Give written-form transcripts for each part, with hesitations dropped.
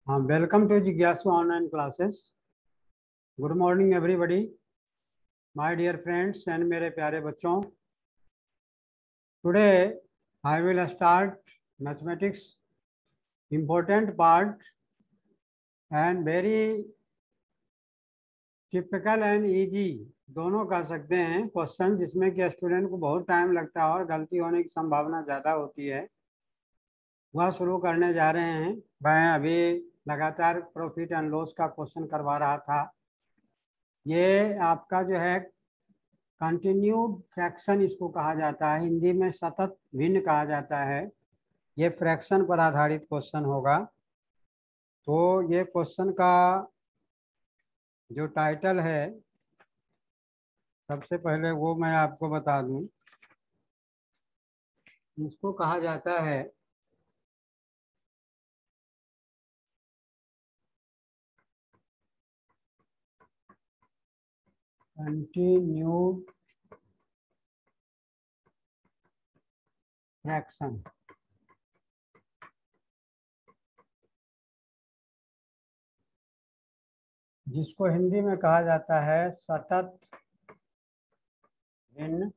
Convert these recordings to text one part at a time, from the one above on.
हाँ, welcome to जिज्ञासु online classes. Good morning everybody, my dear friends and मेरे प्यारे बच्चों। Today I will start mathematics important part and very typical and easy, दोनों कह सकते हैं क्वेश्चन जिसमें कि स्टूडेंट को बहुत टाइम लगता है और गलती होने की संभावना ज़्यादा होती है। वह शुरू करने जा रहे हैं। मैं अभी लगातार प्रॉफिट एंड लॉस का क्वेश्चन करवा रहा था। ये आपका जो है कंटिन्यूड फ्रैक्शन इसको कहा जाता है, हिंदी में सतत भिन्न कहा जाता है। ये फ्रैक्शन पर आधारित क्वेश्चन होगा। तो ये क्वेश्चन का जो टाइटल है, सबसे पहले वो मैं आपको बता दूं। इसको कहा जाता है कंटिन्यूड फ्रैक्शन। जिसको हिंदी में कहा जाता है सतत भिन्न,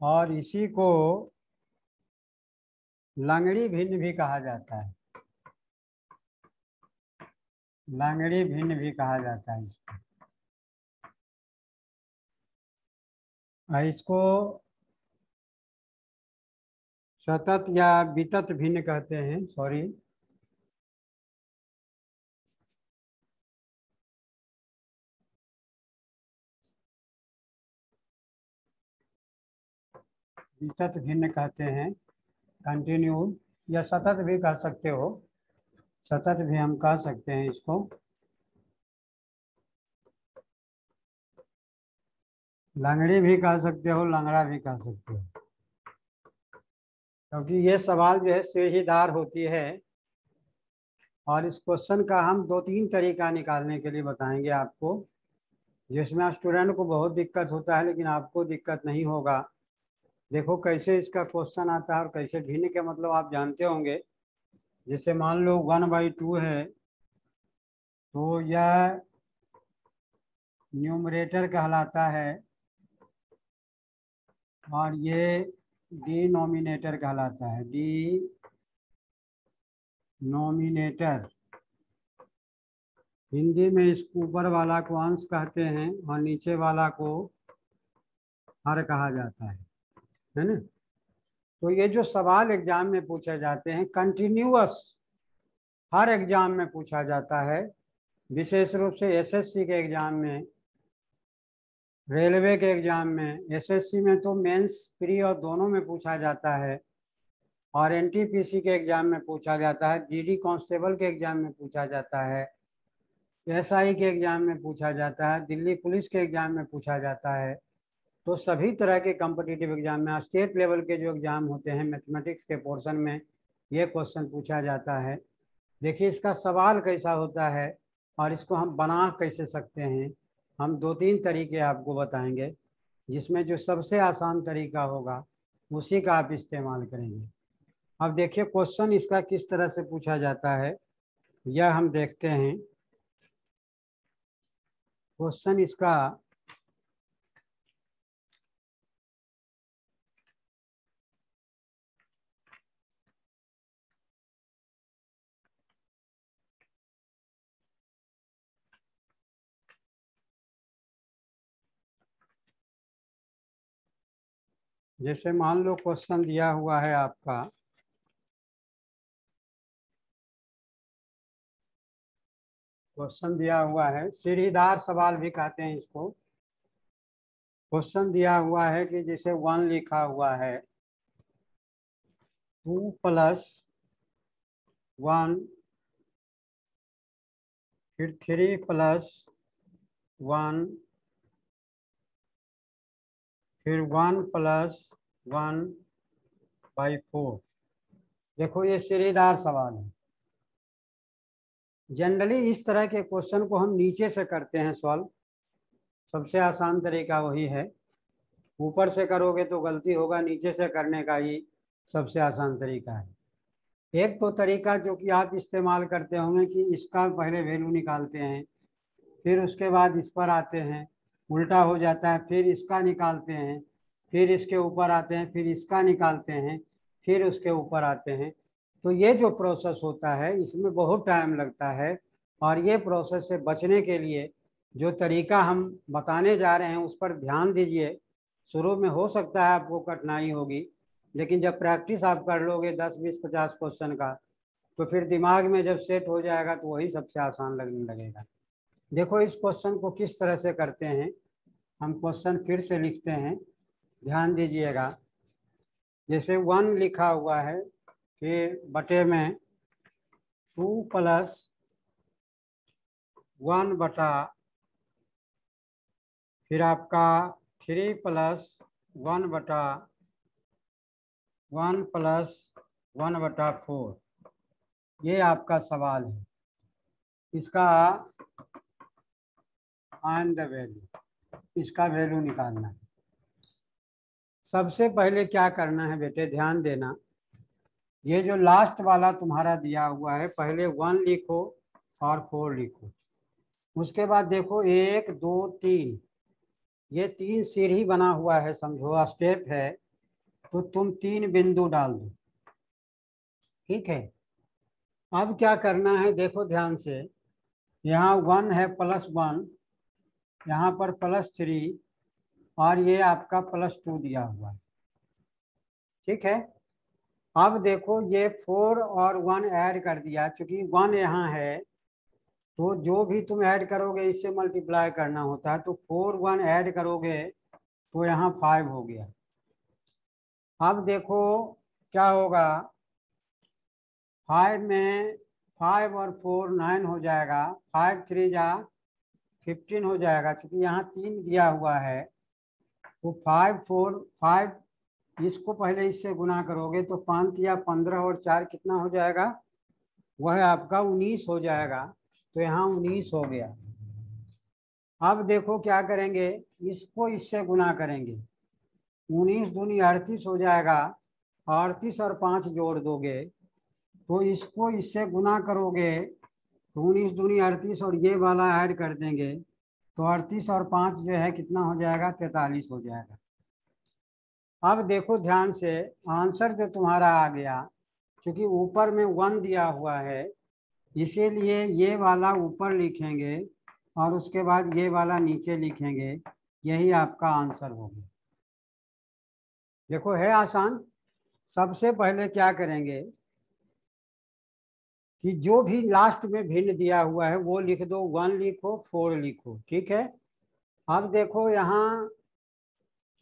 और इसी को लंगड़ी भिन्न भी कहा जाता है। लंगड़ी भिन्न भी कहा जाता है इसको। इसको सतत या वितत भिन्न कहते हैं, सॉरी। वितत भिन्न कहते हैं, कंटिन्यूड या सतत भी कह सकते हो। सतत भी हम कह सकते हैं इसको। लंगड़ी भी कह सकते हो, लंगड़ा भी कह सकते हो, क्योंकि ये सवाल जो है सीढ़ीदार होती है। और इस क्वेश्चन का हम दो तीन तरीका निकालने के लिए बताएंगे आपको, जिसमें स्टूडेंट को बहुत दिक्कत होता है लेकिन आपको दिक्कत नहीं होगा। देखो कैसे इसका क्वेश्चन आता है और कैसे भिन्न के मतलब आप जानते होंगे। जैसे मान लो 1/2 है, तो यह न्यूमरेटर कहलाता है और ये डिनोमिनेटर कहलाता है। डिनोमिनेटर, हिंदी में इस ऊपर वाला को अंश कहते हैं और नीचे वाला को हर कहा जाता है ना। तो ये जो सवाल एग्जाम में पूछे जाते हैं कंटिन्यूअस, हर एग्जाम में पूछा जाता है, विशेष रूप से एसएससी के एग्जाम में, रेलवे के एग्जाम में। एसएससी में तो मेंस प्री और दोनों में पूछा जाता है, और एनटीपीसी के एग्जाम में पूछा जाता है, जीडी कांस्टेबल के एग्जाम में पूछा जाता है, एसआई के एग्जाम में पूछा जाता है, दिल्ली पुलिस के एग्जाम में पूछा जाता है। तो सभी तरह के कॉम्पिटिटिव एग्जाम में, स्टेट लेवल के जो एग्जाम होते हैं मैथमेटिक्स के पोर्शन में, ये क्वेश्चन पूछा जाता है। देखिए इसका सवाल कैसा होता है और इसको हम बना कैसे सकते हैं। हम दो तीन तरीके आपको बताएंगे, जिसमें जो सबसे आसान तरीका होगा उसी का आप इस्तेमाल करेंगे। अब देखिए क्वेश्चन इसका किस तरह से पूछा जाता है, यह हम देखते हैं। क्वेश्चन इसका जैसे मान लो क्वेश्चन दिया हुआ है आपका, क्वेश्चन दिया हुआ है, सीढ़ीदार सवाल भी कहते हैं इसको। क्वेश्चन दिया हुआ है कि जैसे 1 लिखा हुआ है, 2 + 1, फिर 3 + 1, फिर 1 + 1/4। देखो ये सीढ़ीदार सवाल है। जनरली इस तरह के क्वेश्चन को हम नीचे से करते हैं सॉल्व। सबसे आसान तरीका वही है। ऊपर से करोगे तो गलती होगा, नीचे से करने का ही सबसे आसान तरीका है। एक तो तरीका जो कि आप इस्तेमाल करते होंगे कि इसका पहले वैल्यू निकालते हैं, फिर उसके बाद इस पर आते हैं, उल्टा हो जाता है, फिर इसका निकालते हैं, फिर इसके ऊपर आते हैं, फिर इसका निकालते हैं, फिर उसके ऊपर आते हैं। तो ये जो प्रोसेस होता है इसमें बहुत टाइम लगता है, और ये प्रोसेस से बचने के लिए जो तरीका हम बताने जा रहे हैं उस पर ध्यान दीजिए। शुरू में हो सकता है आपको कठिनाई होगी, लेकिन जब प्रैक्टिस आप कर लोगे 10 20 50 क्वेश्चन का, तो फिर दिमाग में जब सेट हो जाएगा तो वही सबसे आसान लगने लगेगा। देखो इस क्वेश्चन को किस तरह से करते हैं। हम क्वेश्चन फिर से लिखते हैं, ध्यान दीजिएगा। जैसे 1 लिखा हुआ है, फिर बटे में 2 + 1 बटा, फिर आपका 3 + 1 बटा 1 + 1 बटा 4। ये आपका सवाल है, इसका फाइंड द वैल्यू, इसका वैल्यू निकालना है। सबसे पहले क्या करना है बेटे, ध्यान देना। ये जो लास्ट वाला तुम्हारा दिया हुआ है, पहले 1 लिखो और 4 लिखो। उसके बाद देखो 1 2 3, ये 3 सीढ़ी बना हुआ है, समझो स्टेप है, तो तुम 3 बिंदु डाल दो। ठीक है। अब क्या करना है देखो ध्यान से, यहाँ 1 है +1, यहाँ पर +3, और ये आपका +2 दिया हुआ है। ठीक है। अब देखो ये 4 और 1 ऐड कर दिया, चूंकि 1 यहाँ है तो जो भी तुम ऐड करोगे इससे मल्टीप्लाई करना होता है, तो 4 1 ऐड करोगे तो यहाँ 5 हो गया। अब देखो क्या होगा, 5 में 5 और 4 9 हो जाएगा, 5 3 जा 15 हो जाएगा, क्योंकि यहाँ 3 दिया हुआ है। तो 5 4 5, इसको पहले इससे गुना करोगे तो 5 या 15 और 4 कितना हो जाएगा, वह आपका 19 हो जाएगा। तो यहाँ 19 हो गया। अब देखो क्या करेंगे, इसको इससे गुना करेंगे, 19 दूनी 38 हो जाएगा, 38 और 5 जोड़ दोगे तो इसको इससे गुना करोगे तो 19 दूनी 38, और ये वाला ऐड कर देंगे तो 38 और 5 जो है कितना हो जाएगा, 43 हो जाएगा। अब देखो ध्यान से, आंसर जो तुम्हारा आ गया, क्योंकि ऊपर में 1 दिया हुआ है इसीलिए ये वाला ऊपर लिखेंगे और उसके बाद ये वाला नीचे लिखेंगे, यही आपका आंसर होगा। देखो है आसान। सबसे पहले क्या करेंगे कि जो भी लास्ट में भिन्न दिया हुआ है वो लिख दो, 1 लिखो 4 लिखो। ठीक है। अब देखो यहाँ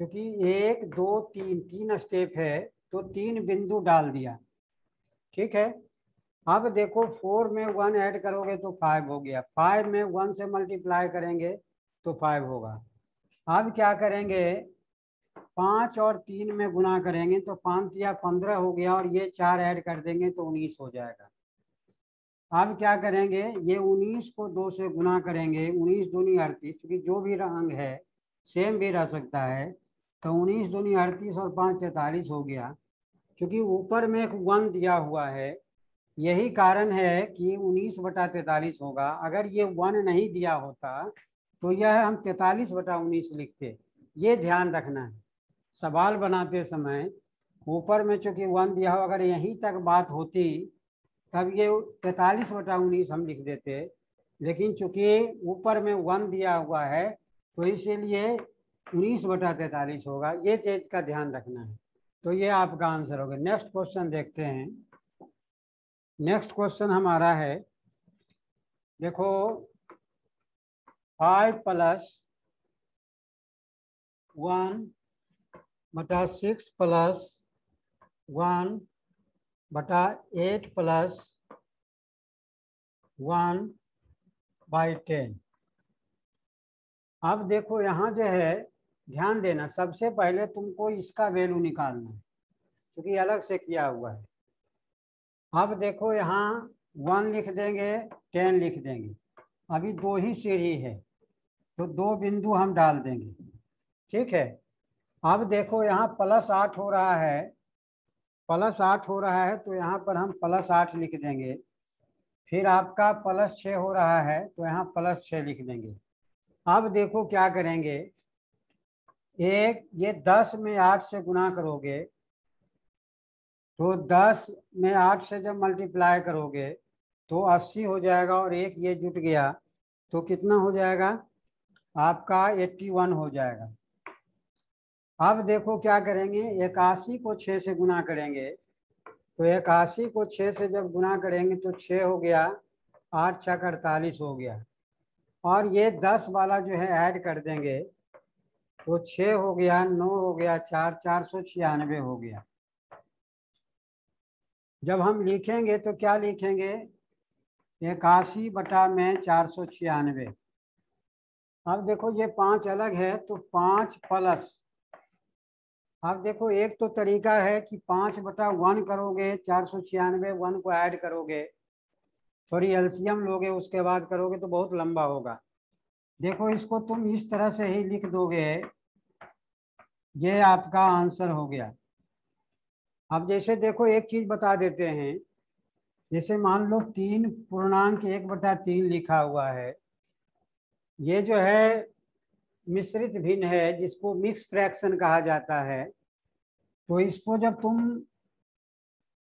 क्योंकि 1 2 3 3 स्टेप है तो 3 बिंदु डाल दिया। ठीक है। अब देखो 4 में 1 ऐड करोगे तो 5 हो गया, 5 में 1 से मल्टीप्लाई करेंगे तो 5 होगा। अब क्या करेंगे, 5 और 3 में गुना करेंगे तो 5 या 15 हो गया, और ये 4 ऐड कर देंगे तो 19 हो जाएगा। अब क्या करेंगे, ये 19 को 2 से गुना करेंगे, 19 दूनी 38, क्योंकि जो भी अंग है सेम भी रह सकता है, तो 19 दूनी 38 और 5 43 हो गया। क्योंकि ऊपर में एक 1 दिया हुआ है, यही कारण है कि 19/43 होगा। अगर ये 1 नहीं दिया होता तो यह हम 43/19 लिखते। ये ध्यान रखना है सवाल बनाते समय। ऊपर में चूंकि 1 दिया हो, अगर यहीं तक बात होती तब ये 43/19 हम लिख देते, लेकिन चूंकि ऊपर में 1 दिया हुआ है तो इसीलिए 19/43 होगा। ये चीज का ध्यान रखना है। तो ये आपका आंसर होगा। नेक्स्ट क्वेश्चन देखते हैं। नेक्स्ट क्वेश्चन हमारा है, देखो 5 + 1 बटा 6 + 1 बटा 8 + 1/10। अब देखो यहाँ जो है ध्यान देना, सबसे पहले तुमको इसका वैल्यू निकालना है क्योंकि अलग से किया हुआ है। अब देखो यहाँ 1 लिख देंगे, 10 लिख देंगे। अभी 2 ही सीढ़ी है तो 2 बिंदु हम डाल देंगे। ठीक है। अब देखो यहाँ +8 हो रहा है +8 हो रहा है तो यहाँ पर हम +8 लिख देंगे। फिर आपका +6 हो रहा है तो यहाँ +6 लिख देंगे। अब देखो क्या करेंगे, ये 10 में 8 से गुना करोगे तो 10 में 8 से जब मल्टीप्लाई करोगे तो 80 हो जाएगा, और एक ये जुट गया तो कितना हो जाएगा आपका 81 हो जाएगा। अब देखो क्या करेंगे, 81 को 6 से गुना करेंगे तो 81 को 6 से जब गुना करेंगे तो 6 हो गया, 8 छक 48 हो गया, और ये 10 वाला जो है ऐड कर देंगे तो 6 हो गया, 9 हो गया, 496 हो गया। जब हम लिखेंगे तो क्या लिखेंगे, 81/496। अब देखो ये 5 अलग है तो 5 प्लस, अब देखो एक तो तरीका है कि 5/1 करोगे, 496 1 को ऐड करोगे, थोड़ी एलसीएम लोगे उसके बाद करोगे तो बहुत लंबा होगा। देखो इसको तुम इस तरह से ही लिख दोगे, ये आपका आंसर हो गया। अब जैसे देखो एक चीज बता देते हैं, जैसे मान लो 3.1/3 लिखा हुआ है, ये जो है मिश्रित भिन्न है जिसको मिक्स फ्रैक्शन कहा जाता है। तो इसको जब तुम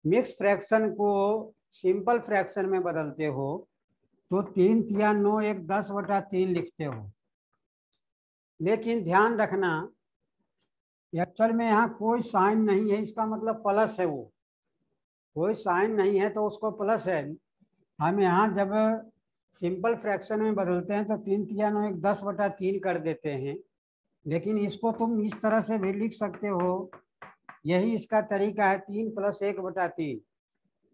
मिक्स फ्रैक्शन को सिंपल फ्रैक्शन में बदलते हो तो 3 तिया 9 1 10/3 लिखते हो। लेकिन ध्यान रखना एक्चुअल में यहाँ कोई साइन नहीं है, इसका मतलब प्लस है, वो कोई साइन नहीं है तो उसको प्लस है। हम यहाँ जब सिंपल फ्रैक्शन में बदलते हैं तो 3 तिया 9 1 10/3 कर देते हैं, लेकिन इसको तुम इस तरह से भी लिख सकते हो, यही इसका तरीका है, 3 + 1/3।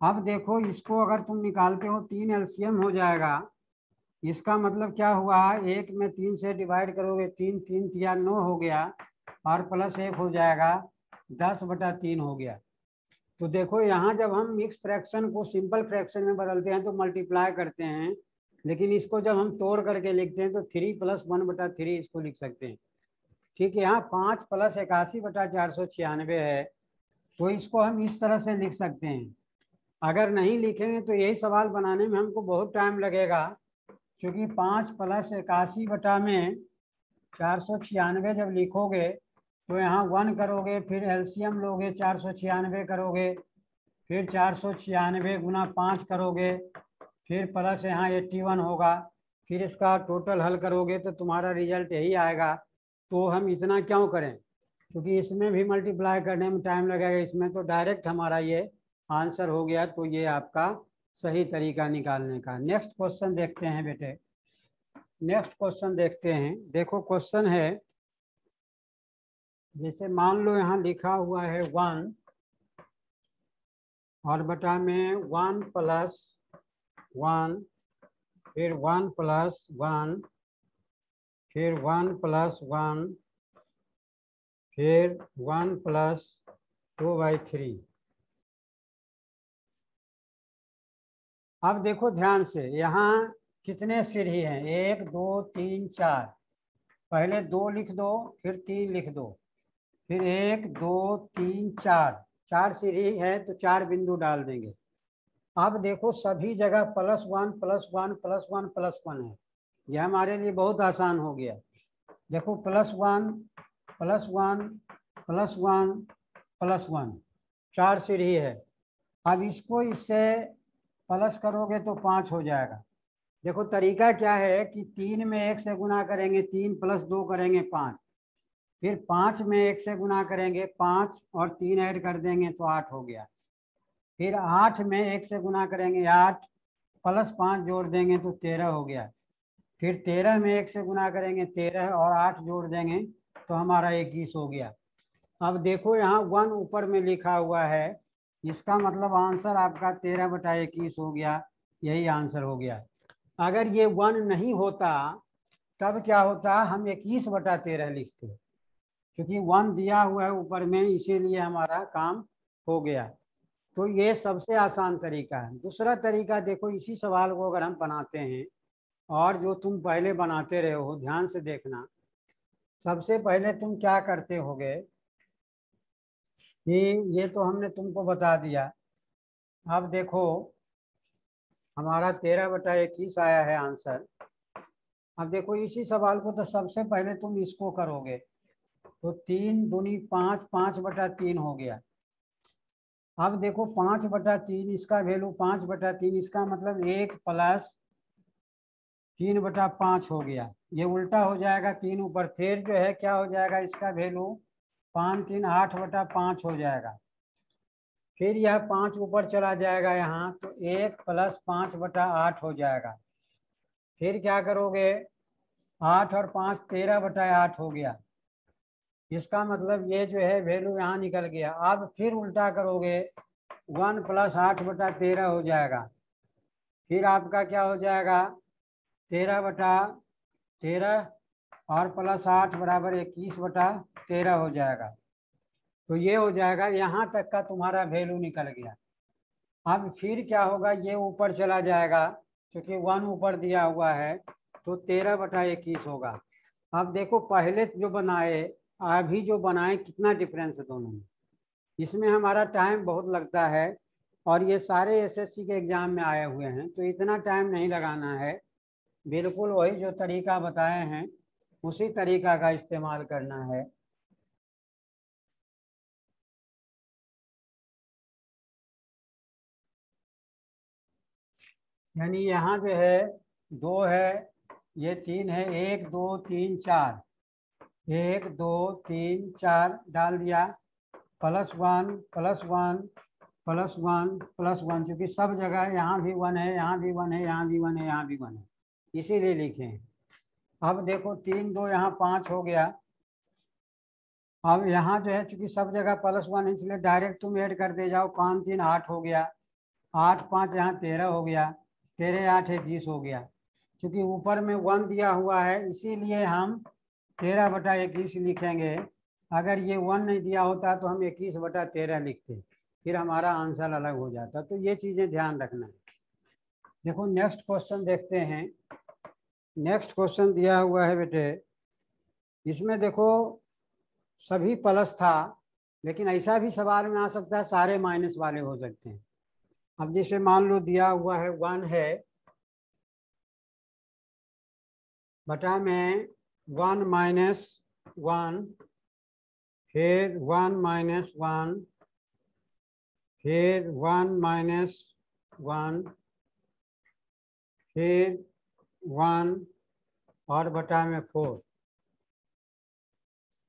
अब देखो इसको अगर तुम निकालते हो 3 एलसीएम हो जाएगा, इसका मतलब क्या हुआ, 1 में 3 से डिवाइड करोगे 3 3 तिया 9 हो गया, और +1 हो जाएगा, 10/3 हो गया। तो देखो यहाँ जब हम मिक्स फ्रैक्शन को सिंपल फ्रैक्शन में बदलते हैं तो मल्टीप्लाई करते हैं, लेकिन इसको जब हम तोड़ करके लिखते हैं तो 3 + 1/3 इसको लिख सकते हैं। ठीक है, यहाँ 5 + 81/496 है, तो इसको हम इस तरह से लिख सकते हैं। अगर नहीं लिखेंगे तो यही सवाल बनाने में हमको बहुत टाइम लगेगा, क्योंकि 5 + 81/496 जब लिखोगे तो यहाँ 1 करोगे, फिर एलसीएम लोगे, 496 करोगे, फिर 496 गुना 5 करोगे, फिर प्लस यहाँ 81 होगा, फिर इसका टोटल हल करोगे तो तुम्हारा रिजल्ट यही आएगा। तो हम इतना क्यों करें, क्योंकि इसमें भी मल्टीप्लाई करने में टाइम लगेगा, इसमें तो डायरेक्ट हमारा ये आंसर हो गया। तो ये आपका सही तरीका निकालने का। नेक्स्ट क्वेश्चन देखते हैं बेटे, नेक्स्ट क्वेश्चन देखते हैं। देखो क्वेश्चन है, जैसे मान लो यहाँ लिखा हुआ है 1 और बटा में 1 + 1, फिर 1 + 1, फिर 1 + 1, फिर 1 + 2/3। अब देखो ध्यान से, यहाँ कितने सीढ़ी हैं, 1 2 3 4, पहले 2 लिख दो, फिर 3 लिख दो, फिर 1 2 3 4, 4 सीढ़ी है तो 4 बिंदु डाल देंगे। अब देखो सभी जगह +1 +1 +1 +1 है, यह हमारे लिए बहुत आसान हो गया। देखो +1 +1 +1 +1, 4 सीढ़ी है। अब इसको इससे प्लस करोगे तो 5 हो जाएगा। देखो तरीका क्या है कि 3 में 1 से गुना करेंगे, 3 + 2 करेंगे 5, फिर 5 में 1 से गुना करेंगे 5 और 3 ऐड कर देंगे तो 8 हो गया, फिर 8 में 1 से गुना करेंगे 8 + 5 जोड़ देंगे तो 13 हो गया, फिर 13 में 1 से गुना करेंगे 13 और 8 जोड़ देंगे तो हमारा 21 हो गया। अब देखो यहाँ 1 ऊपर में लिखा हुआ है, इसका मतलब आंसर आपका 13/21 हो गया, यही आंसर हो गया। अगर ये 1 नहीं होता तब क्या होता, हम 21/13 लिखते, क्योंकि 1 दिया हुआ है ऊपर में, इसीलिए हमारा काम हो गया। तो ये सबसे आसान तरीका है। दूसरा तरीका देखो, इसी सवाल को अगर हम बनाते हैं, और जो तुम पहले बनाते रहे हो ध्यान से देखना, सबसे पहले तुम क्या करते होगे, कि ये तो हमने तुमको बता दिया। अब देखो हमारा 13/21 आया है आंसर। अब देखो इसी सवाल को तो सबसे पहले तुम इसको करोगे तो 3 दूनी 5, 5/3 हो गया। अब देखो 5/3 इसका वैल्यू 5/3, इसका मतलब 1 + 3/5 हो गया। ये उल्टा हो जाएगा 3 ऊपर, फिर जो है क्या हो जाएगा इसका वैल्यू 5 3 8/5 हो जाएगा। फिर यह 5 ऊपर चला जाएगा यहाँ तो 1 + 5/8 हो जाएगा। फिर क्या करोगे 8 और 5 13/8 हो गया। इसका मतलब ये जो है वैल्यू यहाँ निकल गया। अब फिर उल्टा करोगे 1 + 8/13 हो जाएगा। फिर आपका क्या हो जाएगा 13/13 और +8 = 21/13 हो जाएगा। तो ये हो जाएगा, यहाँ तक का तुम्हारा वैल्यू निकल गया। अब फिर क्या होगा ये ऊपर चला जाएगा क्योंकि 1 ऊपर दिया हुआ है तो 13/21 होगा। अब देखो पहले जो बनाए अभी जो बनाए कितना डिफरेंस है दोनों में। इसमें हमारा टाइम बहुत लगता है और ये सारे एसएससी के एग्जाम में आए हुए हैं तो इतना टाइम नहीं लगाना है। बिल्कुल वही जो तरीका बताए हैं उसी तरीका का इस्तेमाल करना है। यानी यहाँ जो है 2 है, ये 3 है, 1 2 3 4, 1 2 3 4 डाल दिया, +1 +1 +1 +1, क्योंकि सब जगह यहाँ भी 1 है, यहाँ भी 1 है, यहाँ भी 1 है, यहाँ भी 1 है, इसीलिए लिखे हैं। अब देखो 3 2 यहाँ 5 हो गया। अब यहाँ जो है चूंकि सब जगह +1 है इसलिए डायरेक्ट तुम ऐड कर दे जाओ, 5 3 8 हो गया, 8 5 यहाँ 13 हो गया, 13 8 21 हो गया। क्योंकि ऊपर में 1 दिया हुआ है इसीलिए हम 13/21 लिखेंगे। अगर ये 1 नहीं दिया होता तो हम 21/13 लिखते, फिर हमारा आंसर अलग हो जाता। तो ये चीज़ें ध्यान रखना है। देखो नेक्स्ट क्वेश्चन देखते हैं। नेक्स्ट क्वेश्चन दिया हुआ है बेटे, इसमें देखो सभी प्लस था लेकिन ऐसा भी सवाल में आ सकता है सारे माइनस वाले हो सकते हैं। अब जैसे मान लो दिया हुआ है 1 है बटा में 1 - 1, फिर 1 - 1, फिर 1 - 1, फिर 1 और बटा में 4।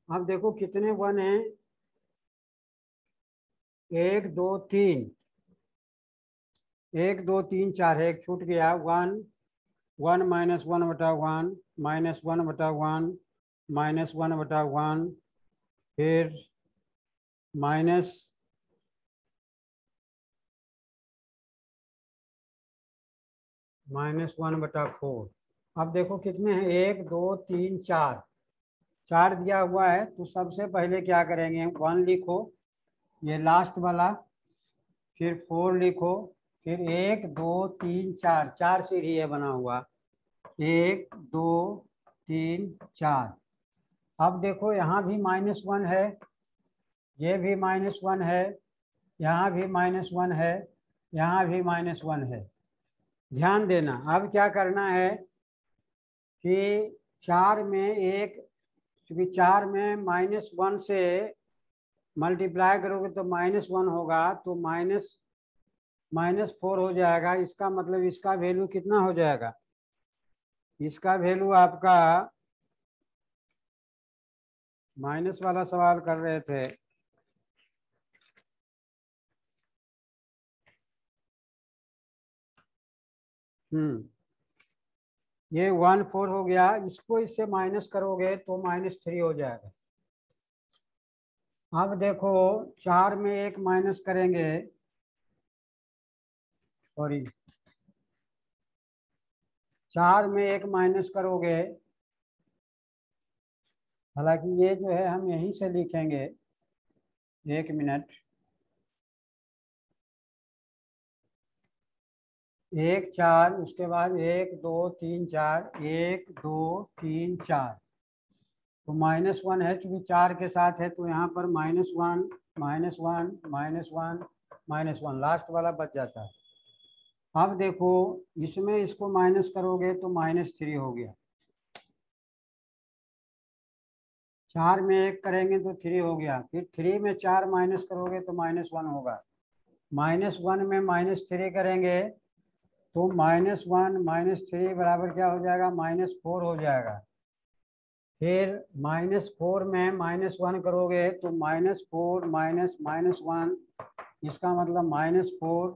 अब देखो कितने 1 हैं, 1 2 3, 1 2 3 4 है, एक छूट गया 1 1 - 1/1 -1/1 -1/1, फिर -1/4। अब देखो कितने हैं 1 2 3 4, 4 दिया हुआ है तो सबसे पहले क्या करेंगे 1 लिखो ये लास्ट वाला, फिर 4 लिखो, फिर 1 2 3 4, 4 सीढ़ी है बना हुआ, 1 2 3 4। अब देखो यहाँ भी -1 है, ये भी -1 है, यहाँ भी -1 है, यहाँ भी -1 है। ध्यान देना अब क्या करना है कि 4 में एक, क्योंकि 4 में -1 से मल्टीप्लाई करोगे तो -1 होगा तो -4 हो जाएगा। इसका मतलब इसका वैल्यू कितना हो जाएगा, इसका वैल्यू आपका माइनस वाला सवाल कर रहे थे, ये 1 4 हो गया, इसको इससे माइनस करोगे तो -3 हो जाएगा। अब देखो 4 में एक माइनस करेंगे, सॉरी 4 में एक माइनस करोगे, हालांकि ये जो है हम यहीं से लिखेंगे, 1 मिनट, 1 4 उसके बाद 1 2 3 4, 1 2 3 4, तो -1 है, क्योंकि 4 के साथ है तो यहाँ पर -1 -1 लास्ट वाला बच जाता है। अब देखो इसमें इसको माइनस करोगे तो -3 हो गया, 4 में 1 करेंगे तो 3 हो गया, फिर 3 में 4 माइनस करोगे तो -1 होगा, -1 में -3 करेंगे तो -1 -3 बराबर क्या हो जाएगा, -4 हो जाएगा। फिर -4 में -1 करोगे तो -4 -1, इसका मतलब -4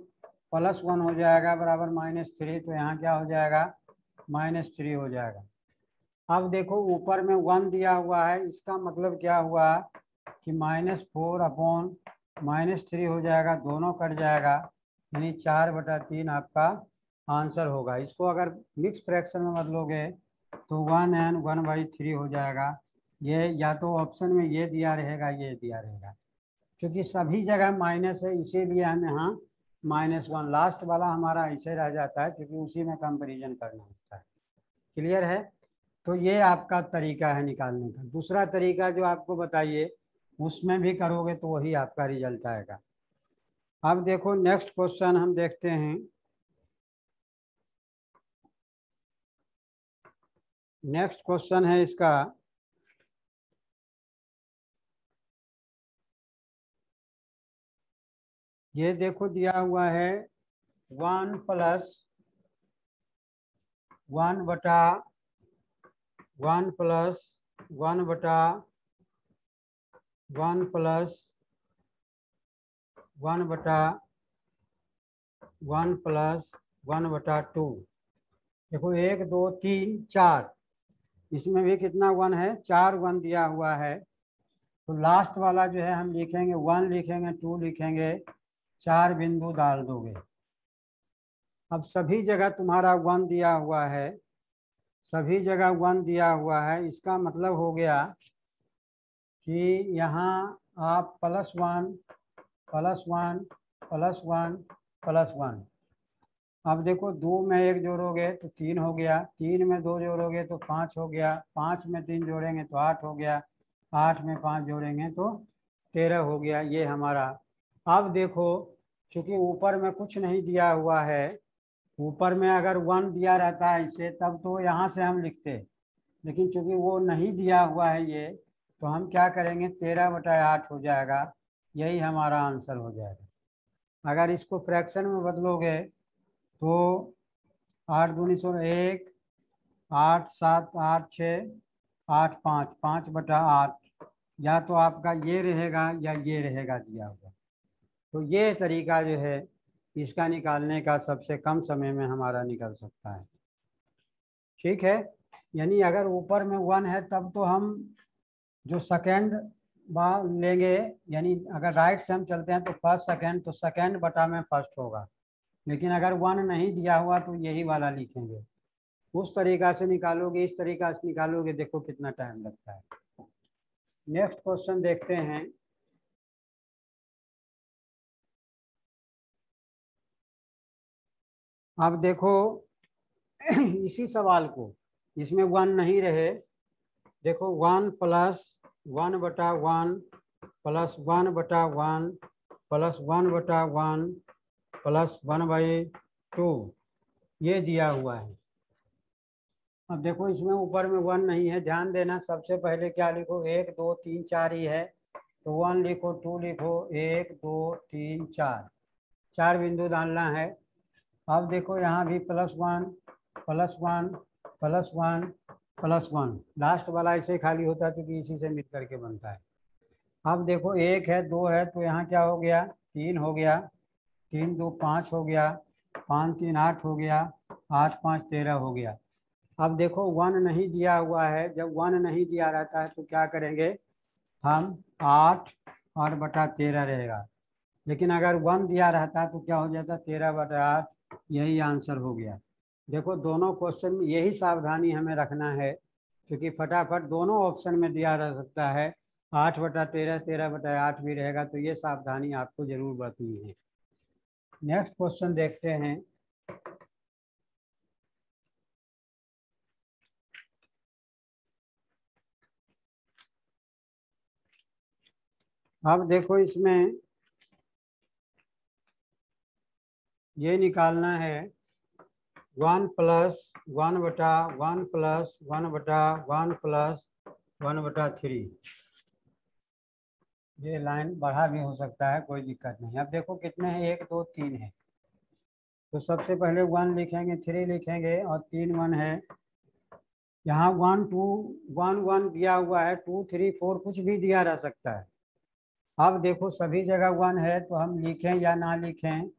+ 1 हो जाएगा बराबर -3, तो यहाँ क्या हो जाएगा, -3 हो जाएगा। अब देखो ऊपर में 1 दिया हुआ है, इसका मतलब क्या हुआ कि -4 अपॉन -3 हो जाएगा, दोनों कट जाएगा, यानी 4/3 आपका आंसर होगा। इसको अगर मिक्स फ्रैक्शन में बदलोगे तो 1/3 हो जाएगा। ये या तो ऑप्शन में ये दिया रहेगा, ये दिया रहेगा, क्योंकि सभी जगह माइनस है, इसीलिए हम यहाँ -1 लास्ट वाला हमारा ऐसे रह जाता है, क्योंकि उसी में कंपैरिजन करना होता है। क्लियर है? तो ये आपका तरीका है निकालने का। दूसरा तरीका जो आपको बताइए उसमें भी करोगे तो वही आपका रिजल्ट आएगा। अब देखो नेक्स्ट क्वेश्चन हम देखते हैं। नेक्स्ट क्वेश्चन है इसका, ये देखो दिया हुआ है 1 + 1 बटा 1 + 1 बटा 1 + 1 बटा 1 + 1/2। देखो 1 2 3 4, इसमें भी कितना 1 है, 4 1 दिया हुआ है, तो लास्ट वाला जो है हम लिखेंगे 1 लिखेंगे, 2 लिखेंगे, 4 बिंदु डाल दोगे। अब सभी जगह तुम्हारा 1 दिया हुआ है, सभी जगह 1 दिया हुआ है, इसका मतलब हो गया कि यहाँ आप +1 +1 +1 +1। अब देखो 2 में 1 जोड़ोगे तो 3 हो गया, 3 में 2 जोड़ोगे तो 5 हो गया, 5 में 3 जोड़ेंगे तो 8 हो गया, 8 में 5 जोड़ेंगे तो 13 हो गया, ये हमारा। अब देखो चूंकि ऊपर में कुछ नहीं दिया हुआ है, ऊपर में अगर 1 दिया रहता है इसे तब तो यहाँ से हम लिखते, लेकिन चूंकि वो नहीं दिया हुआ है ये, तो हम क्या करेंगे, 13/8 हो जाएगा, यही हमारा आंसर हो जाएगा। अगर इसको फ्रैक्शन में बदलोगे तो 8 दूनी 1, 8 7 8 6 8 5, 5/8, या तो आपका ये रहेगा या ये रहेगा दिया हुआ। तो ये तरीका जो है इसका निकालने का सबसे कम समय में हमारा निकल सकता है। ठीक है, यानी अगर ऊपर में 1 है तब तो हम जो सेकेंड बार लेंगे, यानी अगर राइट से हम चलते हैं तो फर्स्ट सेकेंड, तो सेकेंड बटा में फर्स्ट होगा, लेकिन अगर 1 नहीं दिया हुआ तो यही वाला लिखेंगे। उस तरीका से निकालोगे, इस तरीका से निकालोगे, देखो कितना टाइम लगता है। नेक्स्ट क्वेश्चन देखते हैं। अब देखो इसी सवाल को, इसमें 1 नहीं रहे, देखो 1 + 1/1 + 1/1 + 1/1 + 1/2 ये दिया हुआ है। अब देखो इसमें ऊपर में 1 नहीं है, ध्यान देना, सबसे पहले क्या लिखो, 1 2 3 4 ही है, तो 1 लिखो, 2 लिखो, 1 2 3 4, 4 बिंदु डालना है। अब देखो यहाँ भी +1 +1 +1 +1, लास्ट वाला ऐसे खाली होता है क्योंकि इसी से मिल करके बनता है। अब देखो 1 है, 2 है, तो यहाँ क्या हो गया, 3 हो गया, 3 2 5 हो गया, 5 3 8 हो गया, 8 5 13 हो गया। अब देखो 1 नहीं दिया हुआ है, जब 1 नहीं दिया रहता है तो क्या करेंगे हम, 8 और बटा 13 रहेगा, लेकिन अगर 1 दिया रहता है तो क्या हो जाता, 13/8, यही आंसर हो गया। देखो दोनों क्वेश्चन में यही सावधानी हमें रखना है, क्योंकि फटाफट दोनों ऑप्शन में दिया रह सकता है, 8/13 13/8 भी रहेगा, तो ये सावधानी आपको जरूर बरतनी है। नेक्स्ट क्वेश्चन देखते हैं। अब देखो इसमें ये निकालना है 1+1/1+1/1+1/3। ये लाइन बढ़ा भी हो सकता है, कोई दिक्कत नहीं। अब देखो कितने हैं, 1 2 3 है। तो सबसे पहले 1 लिखेंगे, 3 लिखेंगे और 3 1 है। यहाँ 1 2 1 1 दिया हुआ है, 2 3 4 कुछ भी दिया रह सकता है। अब देखो सभी जगह 1 है तो हम लिखें या ना लिखें,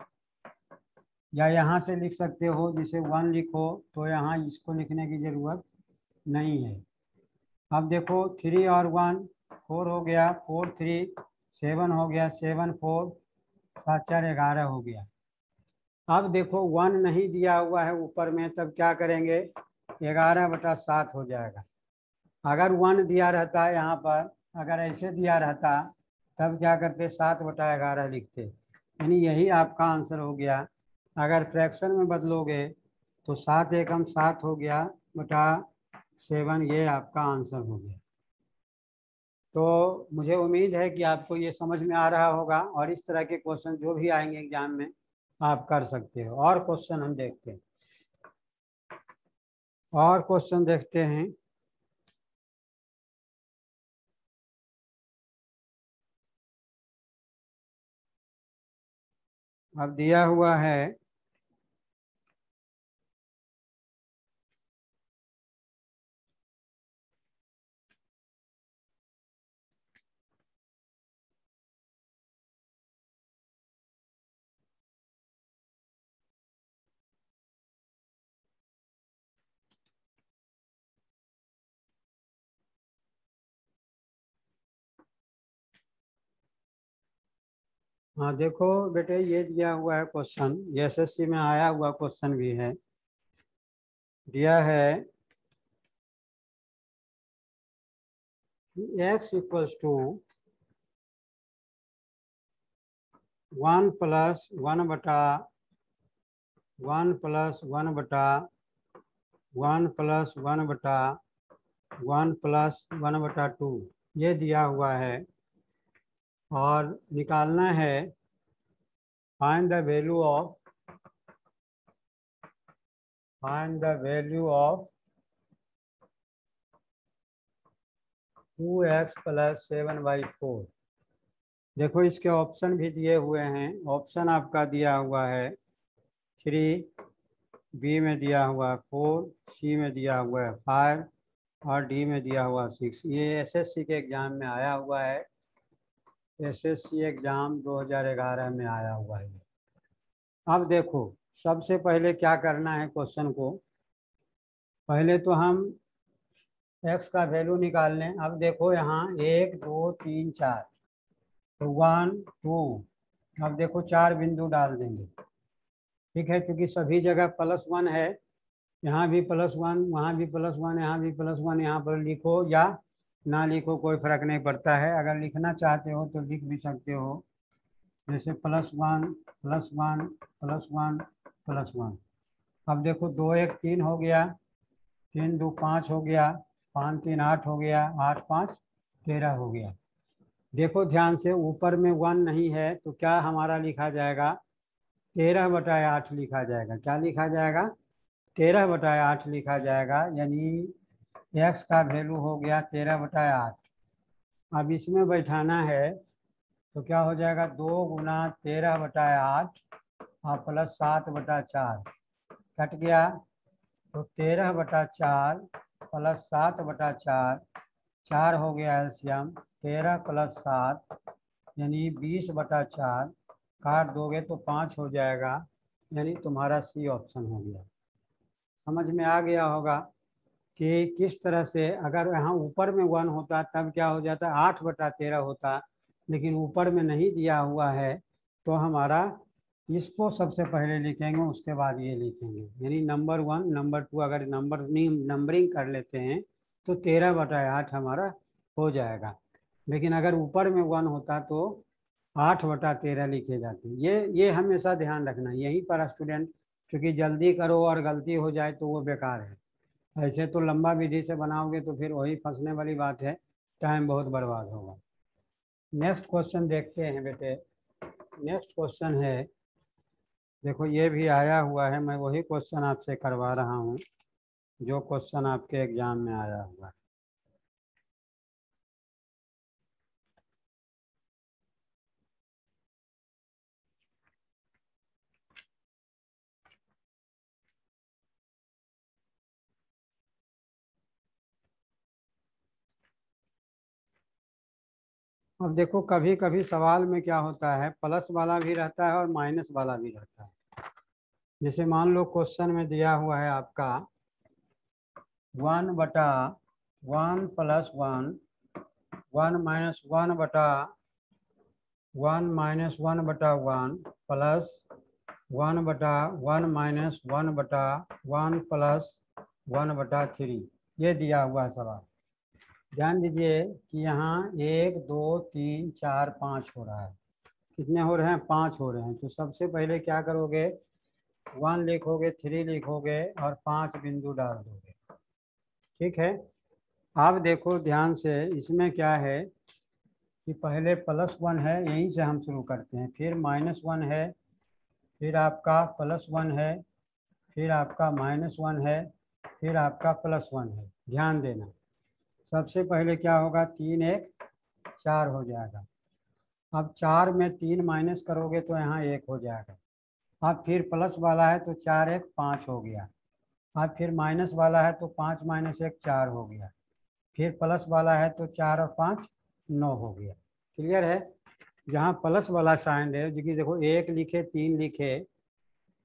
या यहाँ से लिख सकते हो, जिसे 1 लिखो तो यहाँ इसको लिखने की ज़रूरत नहीं है। अब देखो 3 और 1 4 हो गया, 4 3 7 हो गया, 7 4 7 4 11 हो गया। अब देखो 1 नहीं दिया हुआ है ऊपर में, तब क्या करेंगे, 11/7 हो जाएगा। अगर 1 दिया रहता है यहाँ पर, अगर ऐसे दिया रहता तब क्या करते, 7/11 लिखते। यानी यही आपका आंसर हो गया। अगर फ्रैक्शन में बदलोगे तो 7 एकम 7 हो गया बटा 7, ये आपका आंसर हो गया। तो मुझे उम्मीद है कि आपको ये समझ में आ रहा होगा, और इस तरह के क्वेश्चन जो भी आएंगे एग्जाम में आप कर सकते हो। और क्वेश्चन हम देखते हैं, और क्वेश्चन देखते हैं। अब दिया हुआ है हाँ देखो बेटे, ये दिया हुआ है क्वेश्चन, ये एसएससी में आया हुआ क्वेश्चन भी है। दिया है x इक्वल्स टू 1+1/1+1/1+1/2 ये दिया हुआ है, और निकालना है find the value of 2x+7/4। देखो इसके ऑप्शन भी दिए हुए हैं। ऑप्शन आपका दिया हुआ है 3, बी में दिया हुआ है 4, सी में दिया हुआ है 5 और डी में दिया हुआ 6। ये एसएससी के एग्ज़ाम में आया हुआ है, एसएससी एग्ज़ाम 2011 में आया हुआ है। अब देखो सबसे पहले क्या करना है, क्वेश्चन को पहले तो हम x का वैल्यू निकाल लें। अब देखो यहाँ 1 2 3 4, तो 1 2, अब देखो 4 बिंदु डाल देंगे, ठीक है, क्योंकि सभी जगह +1 है। यहाँ भी +1, वहाँ भी +1, यहाँ भी +1। यहाँ पर लिखो या ना लिखो कोई फर्क नहीं पड़ता है। अगर लिखना चाहते हो तो लिख भी सकते हो, जैसे +1 +1 +1 +1। अब देखो 2 1 3 हो गया, 3 2 5 हो गया, 5 3 8 हो गया, 8 5 13 हो गया। देखो ध्यान से, ऊपर में 1 नहीं है तो क्या हमारा लिखा जाएगा, 13/8 लिखा जाएगा। क्या लिखा जाएगा, 13/8 लिखा जाएगा। यानी x का वैल्यू हो गया 13/8। अब इसमें बैठाना है तो क्या हो जाएगा, 2 गुना 13/8 और +7/4 कट गया, तो 13/4 +7/4, 4 हो गया एलसीएम, 13 + 7 यानी 20/4, काट दोगे तो 5 हो जाएगा। यानी तुम्हारा सी ऑप्शन हो गया। समझ में आ गया होगा कि किस तरह से, अगर यहाँ ऊपर में 1 होता तब क्या हो जाता, 8/13 होता, लेकिन ऊपर में नहीं दिया हुआ है तो हमारा इसको सबसे पहले लिखेंगे, उसके बाद ये लिखेंगे। यानी नंबर 1 नंबर 2 अगर नंबरिंग कर लेते हैं तो 13/8 हमारा हो जाएगा। लेकिन अगर ऊपर में 1 होता तो 8/13 लिखे जाते। ये हमेशा ध्यान रखना, यहीं पर स्टूडेंट, क्योंकि जल्दी करो और गलती हो जाए तो वो बेकार है। ऐसे तो लंबा विधि से बनाओगे तो फिर वही फंसने वाली बात है, टाइम बहुत बर्बाद होगा। नेक्स्ट क्वेश्चन देखते हैं बेटे। नेक्स्ट क्वेश्चन है, देखो ये भी आया हुआ है, मैं वही क्वेश्चन आपसे करवा रहा हूँ जो क्वेश्चन आपके एग्जाम में आया हुआ है। अब देखो कभी कभी सवाल में क्या होता है, प्लस वाला भी रहता है और माइनस वाला भी रहता है। जैसे मान लो क्वेश्चन में दिया हुआ है आपका 1/1 + 1, 1 - 1/1 प्लस 1/1 - 1/1 प्लस 1/3, ये दिया हुआ है सवाल। ध्यान दीजिए कि यहाँ 1 2 3 4 5 हो रहा है। कितने हो रहे हैं? 5 हो रहे हैं। तो सबसे पहले क्या करोगे, 1 लिखोगे, 3 लिखोगे और 5 बिंदु डाल दोगे। ठीक है। अब देखो ध्यान से, इसमें क्या है कि पहले +1 है, यहीं से हम शुरू करते हैं, फिर -1 है, फिर आपका +1 है, फिर आपका -1 है, फिर आपका +1 है। ध्यान देना, सबसे पहले क्या होगा, 3 1 4 हो जाएगा। अब 4 में 3 माइनस करोगे तो यहाँ 1 हो जाएगा। अब फिर प्लस वाला है तो 4 1 5 हो गया। अब फिर माइनस वाला है तो 5 - 1 4 हो गया। फिर प्लस वाला है तो 4 और 5 9 हो गया। क्लियर है। जहाँ प्लस वाला साइन है, क्योंकि देखो 1 लिखे 3 लिखे,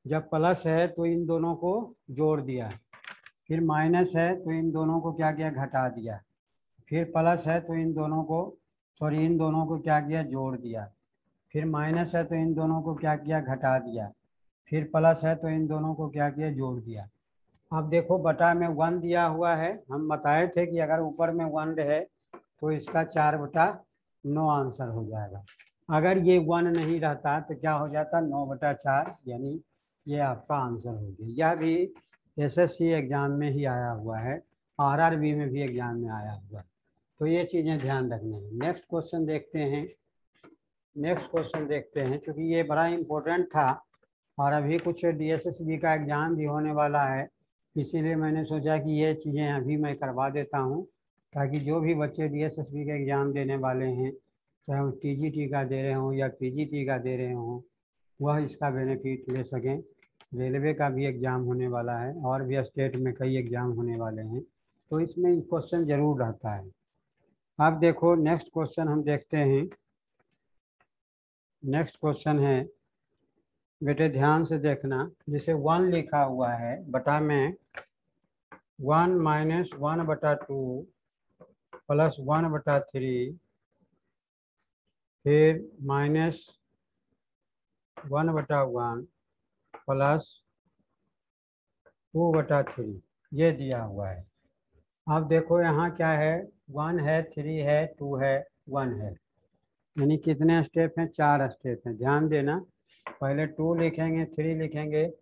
जब प्लस है तो इन दोनों को जोड़ दिया, फिर माइनस है तो इन दोनों को क्या किया, घटा दिया, फिर प्लस है तो इन दोनों को, सॉरी इन दोनों को क्या किया, जोड़ दिया, फिर माइनस है तो इन दोनों को क्या किया, घटा दिया, फिर प्लस है तो इन दोनों को क्या किया, जोड़ दिया। अब देखो बटा में 1 दिया हुआ है, हम बताए थे कि अगर ऊपर में 1 है तो इसका 4/9 आंसर हो जाएगा। अगर ये 1 नहीं रहता तो क्या हो जाता, 9/4, यानी ये आपका आंसर हो गया। यह भी एसएससी एग्जाम में ही आया हुआ है, आरआरबी में भी एग्जाम में आया हुआ है। तो ये चीज़ें ध्यान रखनी है। नेक्स्ट क्वेश्चन देखते हैं। नेक्स्ट क्वेश्चन देखते हैं, क्योंकि ये बड़ा इम्पोर्टेंट था और अभी कुछ डीएसएसबी का एग्ज़ाम भी होने वाला है, इसीलिए मैंने सोचा कि ये चीज़ें अभी मैं करवा देता हूँ, ताकि जो भी बच्चे डीएसएसबी का एग्ज़ाम देने वाले हैं, चाहे वो टीजीटी का दे रहे हों या पीजीटी का दे रहे हों, वह इसका बेनिफिट ले सकें। रेलवे का भी एग्ज़ाम होने वाला है और भी स्टेट में कई एग्ज़ाम होने वाले हैं, तो इसमें क्वेश्चन ज़रूर रहता है। अब देखो नेक्स्ट क्वेश्चन हम देखते हैं। नेक्स्ट क्वेश्चन है, बेटे ध्यान से देखना, जैसे 1 लिखा हुआ है, बटा में 1 - 1/2 प्लस 1/3, फिर -1/1 प्लस 2/3, ये दिया हुआ है। अब देखो यहाँ क्या है, 1 है, 3 है, 2 है, 1 है, यानी कितने स्टेप हैं, 4 स्टेप हैं। ध्यान देना, पहले 2 लिखेंगे, 3 लिखेंगे,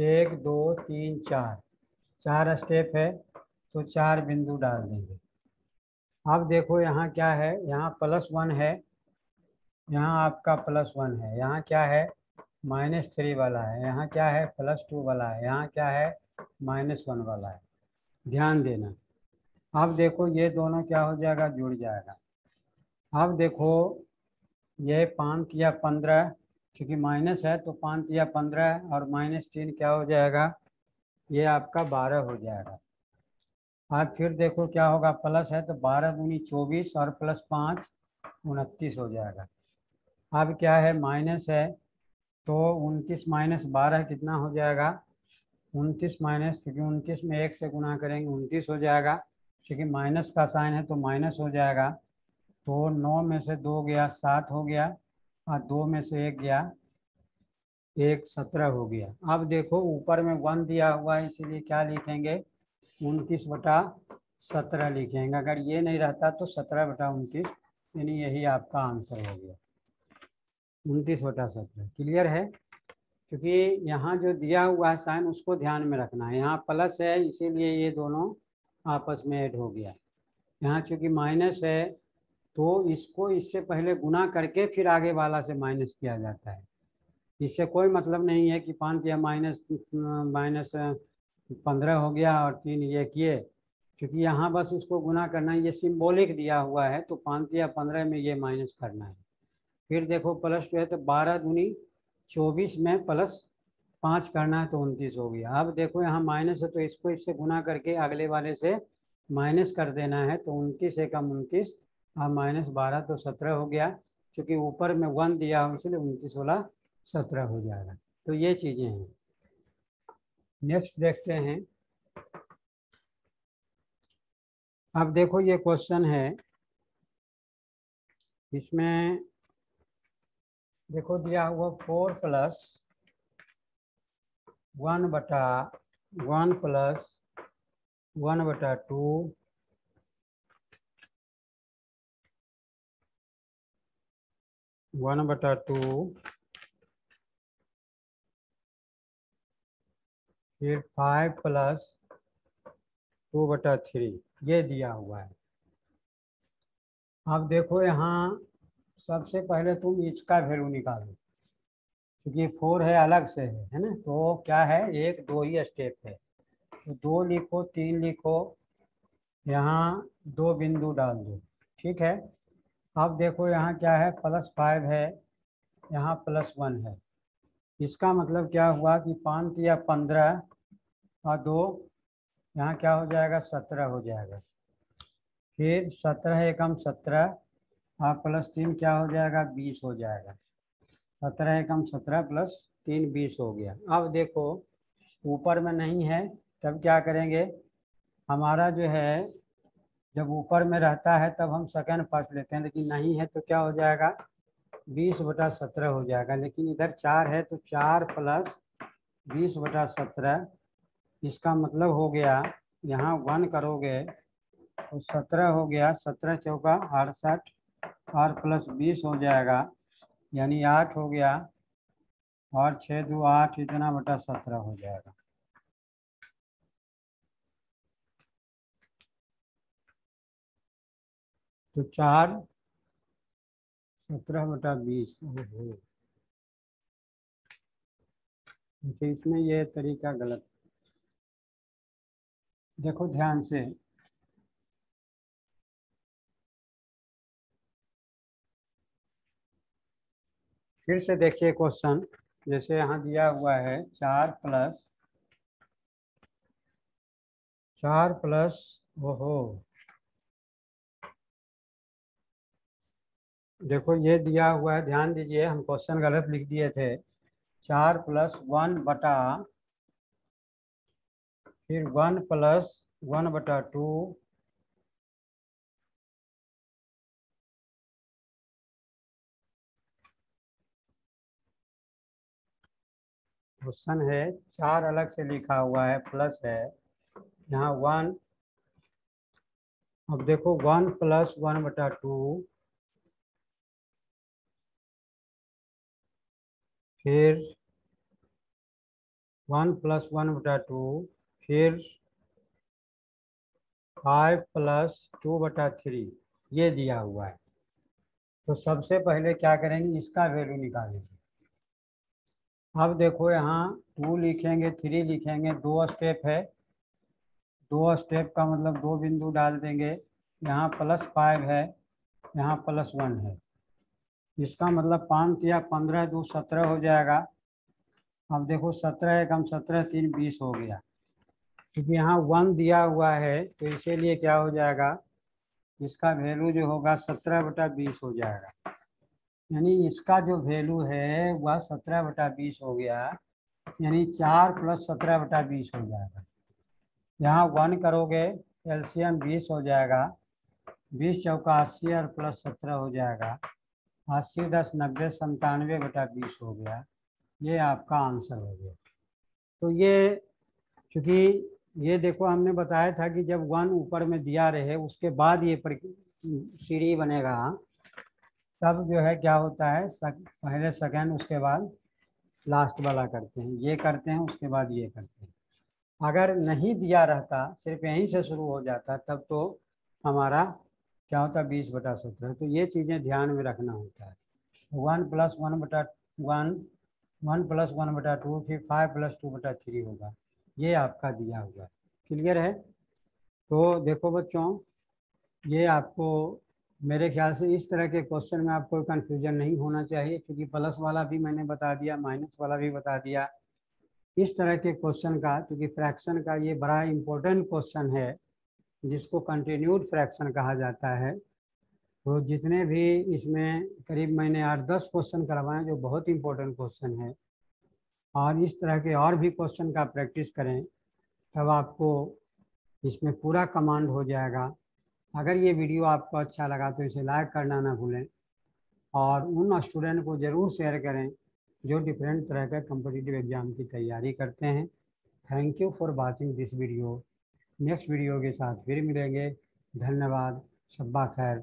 1 2 3 4, 4 स्टेप है, तो 4 बिंदु डाल देंगे। अब देखो यहाँ क्या है, यहाँ +1 है, यहाँ आपका +1 है, यहाँ क्या है, -3 वाला है, यहाँ क्या है, +2 वाला है, यहाँ क्या है, -1 वाला है। ध्यान देना। अब देखो ये दोनों क्या हो जाएगा, जुड़ जाएगा। अब देखो ये 5 या 15, क्योंकि माइनस है तो 5 या 15 और -3 क्या हो जाएगा, ये आपका 12 हो जाएगा। अब फिर देखो क्या होगा, प्लस है तो 12 दूनी 24 और +5 29 हो जाएगा। अब क्या है, माइनस है तो 29 - 12 कितना हो जाएगा, 29 माइनस, क्योंकि 29 में 1 से गुना करेंगे 29 हो जाएगा, क्योंकि माइनस का साइन है तो माइनस हो जाएगा। तो 9 में से 2 गया 7 हो गया, और 2 में से 1 गया 1 17 हो गया। अब देखो ऊपर में 1 दिया हुआ है, इसीलिए क्या लिखेंगे, 29/17 लिखेंगे। अगर ये नहीं रहता तो 17/29, यानी यही आपका आंसर हो गया, 29/17। क्लियर है। क्योंकि यहाँ जो दिया हुआ है साइन, उसको ध्यान में रखना है। यहाँ प्लस है इसीलिए ये दोनों आपस में ऐड हो गया। यहाँ चूंकि माइनस है तो इसको इससे पहले गुना करके फिर आगे वाला से माइनस किया जाता है। इससे कोई मतलब नहीं है कि 5 या माइनस 15 हो गया और 3 ये किए, क्योंकि यहाँ बस इसको गुना करना है, ये सिंबॉलिक दिया हुआ है, तो 5 या 15 में ये माइनस करना है। फिर देखो +2 है तो 12 दूनी 24 में +5 करना है तो 29 हो गया। अब देखो यहाँ माइनस है तो इसको इससे गुना करके अगले वाले से माइनस कर देना है, तो 29 एकम 29 और -12 तो 17 हो गया। क्योंकि ऊपर में 1 दिया हो इसलिए 29 वाला 17 हो जाएगा। तो ये चीज़ें हैं। नेक्स्ट देखते हैं। अब देखो ये क्वेश्चन है, इसमें देखो दिया हुआ 4 + 1/1 + 1/2 1/2 फिर 5 + 2/3 ये दिया हुआ है। अब देखो यहाँ सबसे पहले तुम इसका वैल्यू निकालो, क्योंकि 4 है अलग से है ना, तो क्या है 1 2 ही स्टेप है, तो 2 लिखो 3 लिखो, यहाँ 2 बिंदु डाल दो। ठीक है। अब देखो यहाँ क्या है +5 है, यहाँ +1 है। इसका मतलब क्या हुआ कि 5 या 15 और 2 यहाँ क्या हो जाएगा 17 हो जाएगा। फिर 17 एकम 17 और +3 क्या हो जाएगा 20 हो जाएगा। 17 एकम 17 +3 20 हो गया। अब देखो ऊपर में नहीं है तब क्या करेंगे, हमारा जो है जब ऊपर में रहता है तब हम सेकंड फर्स्ट लेते हैं, लेकिन नहीं है तो क्या हो जाएगा 20/17 हो जाएगा। लेकिन इधर 4 है तो 4 + 20/17, इसका मतलब हो गया यहाँ 1 करोगे तो 17 हो गया, 17 चौका 68 और +20 हो जाएगा, यानी 8 हो गया, और 6 2 8 इतना बटा 17 हो जाएगा। तो 4 17/20। तो इसमें ये तरीका गलत, देखो ध्यान से। फिर से देखिए क्वेश्चन, जैसे यहाँ दिया हुआ है 4 प्लस ओहो, देखो ये दिया हुआ है, ध्यान दीजिए हम क्वेश्चन गलत लिख दिए थे। 4 + 1 बटा फिर 1 + 1/2 क्वेश्चन है, 4 अलग से लिखा हुआ है प्लस है यहाँ 1। अब देखो 1 + 1/2 फिर 1 + 1/2 फिर 5 + 2/3 ये दिया हुआ है। तो सबसे पहले क्या करेंगे, इसका वैल्यू निकालेंगे। अब देखो यहाँ 2 लिखेंगे 3 लिखेंगे, 2 स्टेप है, 2 स्टेप का मतलब 2 बिंदु डाल देंगे। यहाँ +5 है, यहाँ +1 है, इसका मतलब 5 या 15 2 17 हो जाएगा। अब देखो 17 एकम 17 3 20 हो गया, क्योंकि यहाँ 1 दिया हुआ है तो इसीलिए क्या हो जाएगा, इसका वैल्यू जो होगा 17/20 हो जाएगा। यानी इसका जो वैल्यू है वह 17/20 हो गया, यानी 4 + 17/20 हो जाएगा। यहाँ 1 करोगे एलसीएम 20 हो जाएगा, 20 चौका 80 और +17 हो जाएगा, 80 10 90 97/20 हो गया। ये आपका आंसर हो गया। तो ये क्योंकि ये देखो हमने बताया था कि जब 1 ऊपर में दिया रहे उसके बाद ये सीढ़ी बनेगा, तब जो है क्या होता है पहले सेकंड उसके बाद लास्ट वाला करते हैं, ये करते हैं उसके बाद ये करते हैं। अगर नहीं दिया रहता सिर्फ यहीं से शुरू हो जाता तब तो हमारा क्या होता है 20/17। तो ये चीज़ें ध्यान में रखना होता है। 1+1/1 1+1/2 फिर 5+2/3 होगा, ये आपका दिया हुआ है। क्लियर है? तो देखो बच्चों, ये आपको मेरे ख्याल से इस तरह के क्वेश्चन में आपको कंफ्यूजन नहीं होना चाहिए, क्योंकि प्लस वाला भी मैंने बता दिया, माइनस वाला भी बता दिया। इस तरह के क्वेश्चन का, क्योंकि फ्रैक्शन का ये बड़ा इंपॉर्टेंट क्वेश्चन है जिसको कंटिन्यूड फ्रैक्शन कहा जाता है। तो जितने भी इसमें करीब मैंने 8-10 क्वेश्चन करवाए जो बहुत इंपॉर्टेंट क्वेश्चन है, और इस तरह के और भी क्वेश्चन का प्रैक्टिस करें, तब आपको इसमें पूरा कमांड हो जाएगा। अगर ये वीडियो आपको अच्छा लगा तो इसे लाइक करना ना भूलें, और उन स्टूडेंट को ज़रूर शेयर करें जो डिफरेंट तरह के कम्पिटिटिव एग्जाम की तैयारी करते हैं। Thank you for watching this video. Next video के साथ फिर मिलेंगे। धन्यवाद। शब्बा खैर।